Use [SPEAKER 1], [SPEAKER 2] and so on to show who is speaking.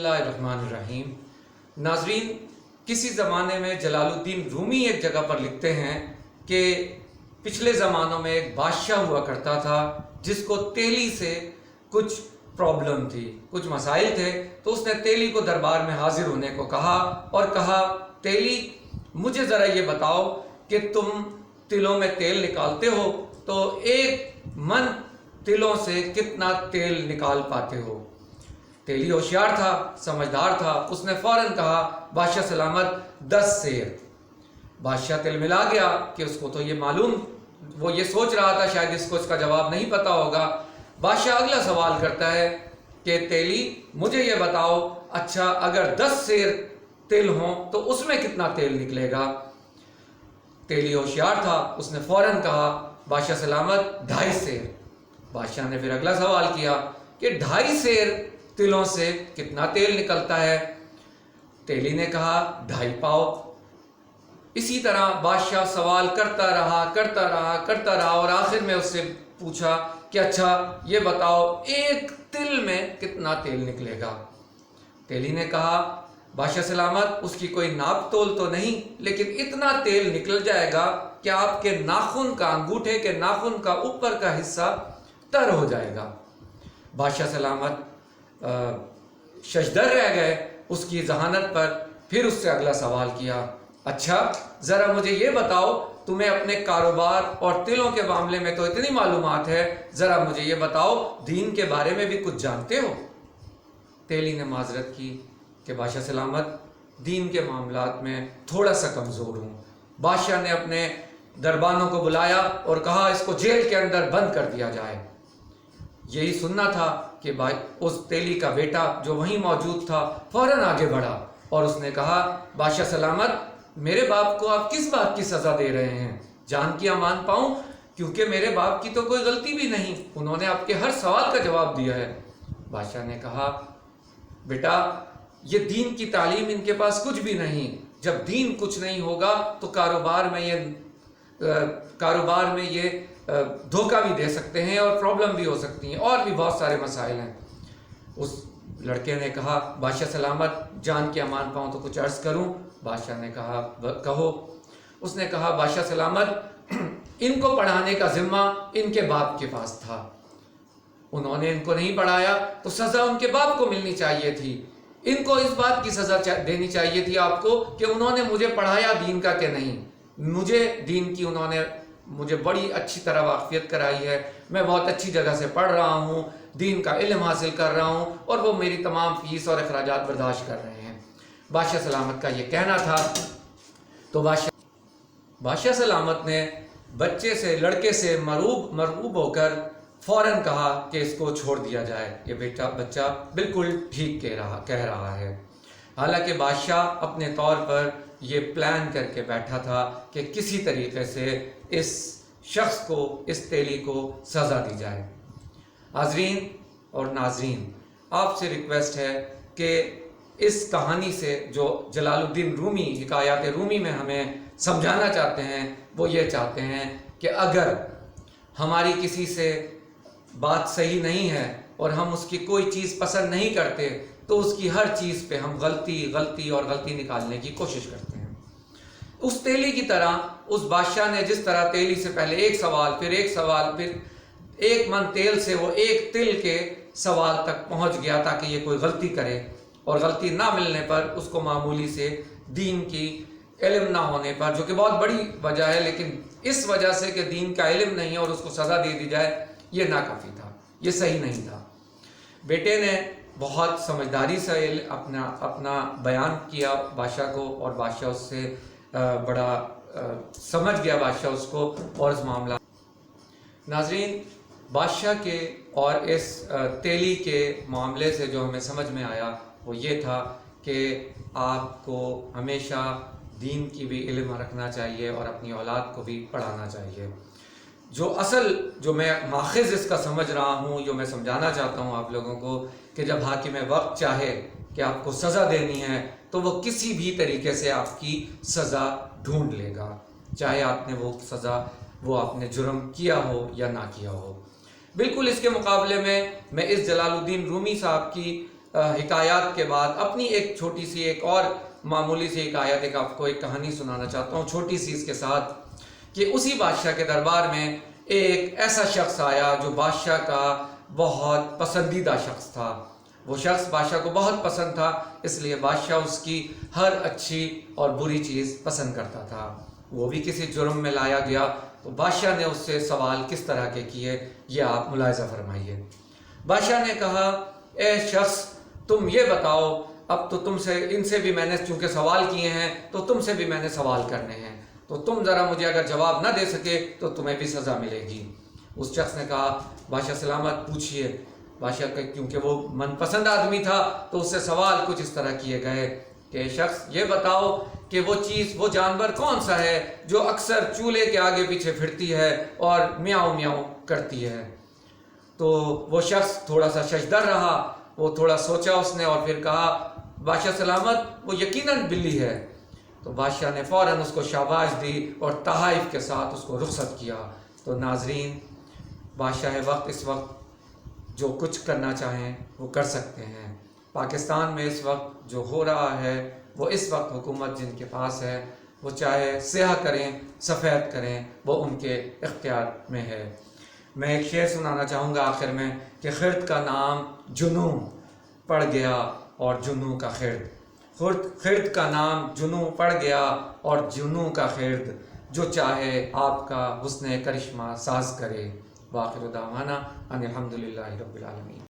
[SPEAKER 1] बिस्मिल्लाहिर्रहमानिर्रहीम। नाजरीन, किसी ज़माने में जलालुद्दीन रूमी एक जगह पर लिखते हैं कि पिछले ज़मानों में एक बादशाह हुआ करता था जिसको तेली से कुछ प्रॉब्लम थी, कुछ मसाइल थे। तो उसने तेली को दरबार में हाजिर होने को कहा और कहा, तेली मुझे ज़रा ये बताओ कि तुम तिलों में तेल निकालते हो तो एक मन तिलों से कितना तेल निकाल पाते हो। तेली होशियार था, समझदार था। उसने फौरन कहा, बादशाह सलामत 10 सेर। बादशाह तिल मिला गया कि उसको तो ये मालूम, वो ये सोच रहा था शायद इसको इसका जवाब नहीं पता होगा। बादशाह अगला सवाल करता है कि तेली मुझे ये बताओ, अच्छा अगर 10 सेर तिल हों तो उसमें कितना तेल निकलेगा। तेली होशियार था, उसने फौरन कहा, बादशाह सलामत 2.5 सेर। बादशाह ने फिर अगला सवाल किया कि 2.5 सेर तिलों से कितना तेल निकलता है। तेली ने कहा 2.5 पाव। इसी तरह बादशाह सवाल करता रहा और आखिर में उससे पूछा कि अच्छा ये बताओ एक तिल में कितना तेल निकलेगा। तेली ने कहा, बादशाह सलामत उसकी कोई नाप तोल तो नहीं, लेकिन इतना तेल निकल जाएगा कि आपके नाखून का, अंगूठे के नाखून का ऊपर का हिस्सा तर हो जाएगा। बादशाह सलामत शशदर रह गए उसकी जहानत पर। फिर उससे अगला सवाल किया, अच्छा ज़रा मुझे ये बताओ, तुम्हें अपने कारोबार और तिलों के मामले में तो इतनी मालूमात है, ज़रा मुझे ये बताओ दीन के बारे में भी कुछ जानते हो। तेली ने माजरत की कि बादशाह सलामत दीन के मामलात में थोड़ा सा कमज़ोर हूँ। बादशाह ने अपने दरबानों को बुलाया और कहा, इसको जेल के अंदर बंद कर दिया जाए। यही सुनना था कि भाई उस तेली का बेटा जो वहीं मौजूद था फौरन आगे बढ़ा और उसने कहा, बादशाह सलामत मेरे बाप को आप किस बात की सज़ा दे रहे हैं, जान की अमान पाऊं, क्योंकि मेरे बाप की तो कोई गलती भी नहीं, उन्होंने आपके हर सवाल का जवाब दिया है। बादशाह ने कहा, बेटा ये दीन की तालीम इनके पास कुछ भी नहीं। जब दीन कुछ नहीं होगा तो कारोबार में ये धोखा भी दे सकते हैं और प्रॉब्लम भी हो सकती हैं, और भी बहुत सारे मसाइल हैं। उस लड़के ने कहा, बादशाह सलामत जान की अमान पाऊँ तो कुछ अर्ज़ करूँ। बादशाह ने कहा, कहो। उसने कहा, बादशाह सलामत इनको पढ़ाने का जिम्मा इनके बाप के पास था, उन्होंने इनको नहीं पढ़ाया तो सज़ा उनके बाप को मिलनी चाहिए थी। इनको इस बात की सज़ा देनी चाहिए थी आपको कि उन्होंने मुझे पढ़ाया दीन का कि नहीं। मुझे दीन की उन्होंने मुझे बड़ी अच्छी तरह वाक़फियत कराई है, मैं बहुत अच्छी जगह से पढ़ रहा हूँ, दीन का इल्म हासिल कर रहा हूँ और वो मेरी तमाम फ़ीस और अखराजात बर्दाश्त कर रहे हैं। बादशाह सलामत का ये कहना था। तो बादशाह सलामत ने लड़के से मरऊब होकर फ़ौरन कहा कि इसको छोड़ दिया जाए, ये बच्चा बिल्कुल ठीक कह रहा है। हालांकि बादशाह अपने तौर पर ये प्लान करके बैठा था कि किसी तरीके से इस शख्स को, इस तेली को सज़ा दी जाए। हाज़रीन और नाज़रीन, आपसे रिक्वेस्ट है कि इस कहानी से जो जलालुद्दीन रूमी हिकायात रूमी में हमें समझाना चाहते हैं, वो ये चाहते हैं कि अगर हमारी किसी से बात सही नहीं है और हम उसकी कोई चीज़ पसंद नहीं करते तो उसकी हर चीज़ पे हम गलती निकालने की कोशिश करते हैं। उस तेली की तरह उस बादशाह ने जिस तरह तेली से पहले एक सवाल फिर एक मन तेल से वो एक तिल के सवाल तक पहुंच गया ताकि ये कोई गलती करे, और गलती ना मिलने पर उसको मामूली से दीन की इल्म ना होने पर, जो कि बहुत बड़ी वजह है, लेकिन इस वजह से कि दीन का इल्म नहीं है और उसको सज़ा दे दी जाए, ये नाकाफ़ी था, ये सही नहीं था। बेटे ने बहुत समझदारी से अपना बयान किया बादशाह को, और बादशाह उससे बड़ा समझ गया बादशाह उसको और इस मामला। नाज़रीन, बादशाह के और इस तेली के मामले से जो हमें समझ में आया वो ये था कि आपको हमेशा दीन की भी इल्म रखना चाहिए और अपनी औलाद को भी पढ़ाना चाहिए। जो मैं माखिज़ इसका समझ रहा हूँ, जो मैं समझाना चाहता हूँ आप लोगों को, कि जब हाकिम वक्त चाहे कि आपको सज़ा देनी है तो वो किसी भी तरीके से आपकी सज़ा ढूंढ लेगा, चाहे आपने जुर्म किया हो या ना किया हो। बिल्कुल इसके मुकाबले में मैं इस जलालुद्दीन रूमी साहब की حکایات کے بعد اپنی ایک چھوٹی سی ایک اور معمولی سی حکایت، ایک آپ کو ایک کہانی سنانا چاہتا ہوں چھوٹی سی اس کے ساتھ، کہ اسی بادشاہ کے دربار میں ایک ایسا شخص آیا جو بادشاہ کا بہت پسندیدہ شخص تھا۔ وہ شخص بادشاہ کو بہت پسند تھا، اس لیے بادشاہ اس کی ہر اچھی اور بری چیز پسند کرتا تھا۔ وہ بھی کسی جرم میں لایا گیا تو بادشاہ نے اس سے سوال کس طرح کے کیے، یہ آپ ملاحظہ فرمائیے۔ بادشاہ نے کہا، اے شخص تم یہ بتاؤ، اب تو تم سے ان سے بھی میں نے چونکہ سوال کیے ہیں تو تم سے بھی میں نے سوال کرنے ہیں، تو تم ذرا مجھے اگر جواب نہ دے سکے تو تمہیں بھی سزا ملے گی۔ اس شخص نے کہا، بادشاہ سلامت پوچھئے۔ بادشاہ کا کیونکہ وہ من پسند آدمی تھا تو اس سے سوال کچھ اس طرح کیے گئے کہ شخص یہ بتاؤ کہ وہ چیز، وہ جانور کون سا ہے جو اکثر چولہے کے آگے پیچھے پھرتی ہے اور میاؤں میاؤں کرتی ہے۔ تو وہ شخص تھوڑا سا ششدر رہا، وہ تھوڑا سوچا اس نے اور پھر کہا، بادشاہ سلامت وہ یقیناً بلی ہے۔ تو بادشاہ نے فوراً اس کو شاباش دی اور تحائف کے ساتھ اس کو رخصت کیا۔ تو ناظرین، بادشاہ وقت اس وقت جو کچھ کرنا چاہیں وہ کر سکتے ہیں۔ پاکستان میں اس وقت جو ہو رہا ہے وہ اس وقت حکومت جن کے پاس ہے وہ چاہے سیاہ کریں سفید کریں، وہ ان کے اختیار میں ہے۔ میں ایک شعر سنانا چاہوں گا آخر میں کہ خرد کا نام جنوں پڑ گیا اور جنوں کا خرد، خرد کا نام جنوں پڑ گیا اور جنوں کا خرد، جو چاہے آپ کا حسن کرشمہ ساز کرے۔ وآخر دعوانا ان الحمدللہ رب العالمین۔